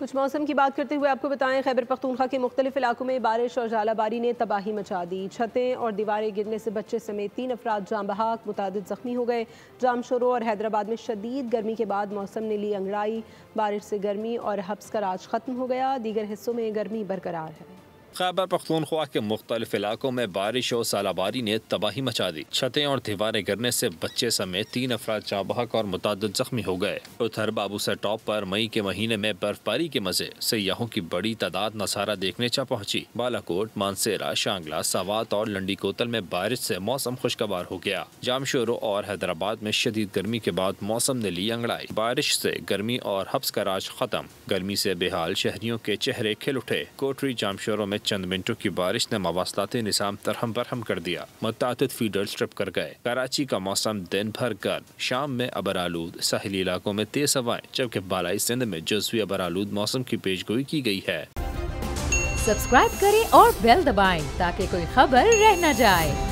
کچھ موسم کی بات کرتے ہوئے آپ کو بتائیں، خیبر پختونخوا کے مختلف علاقوں میں بارش اور ژالہ باری نے تباہی مچا دی۔ چھتیں اور دیواریں گرنے سے بچے سمیت 3 افراد جاں بحق، متعدد زخمی ہو گئے۔ جامشورو اور حیدرآباد میں شدید گرمی کے بعد موسم نے لی انگڑائی، بارش سے گرمی اور حبس کا راج ختم ہو گیا، دیگر حصوں میں گرمی برقرار ہے۔ خیبر پختونخوا کے مختلف علاقوں میں بارش اور ژالہ باری نے تباہی مچا دی۔ چھتیں اور دیواریں گرنے سے بچے سمیت 3 افراد جاں بحق اور متعدد زخمی ہو گئے۔ اتھر بابو سے ٹاپ پر مئی کے مہینے میں برف باری کے مزے، سیاحوں کی بڑی تعداد نصارہ دیکھنے جا پہنچی۔ بالاکوٹ، مانسیرا، شانگلہ، سوات اور لنڈی کوتل میں بارش سے موسم خوشگوار ہو گیا۔ جامشورو اور حیدرآباد میں شدید گرمی کے بعد موسم نے لی انگڑائی، بارش سے گرمی اور حبس کا راج ختم۔ گرمی سے بحال شہریوں کے چہرے کھل اٹھے۔ کوٹری جامشورو میں چند منٹوں کی بارش نے مواصلاتی نظام درہم برہم کر دیا، متعدد فیڈرز ٹرپ کر گئے۔ کراچی کا موسم دن بھر گرم، شام میں ابرآلود، ساحلی علاقوں میں تیز ہوائیں، جبکہ بالائی سندھ میں جزوی ابرآلود موسم کی پیشگوئی کی گئی ہے۔ سبسکرائب کریں اور بیل دبائیں تاکہ کوئی خبر رہ نہ جائے۔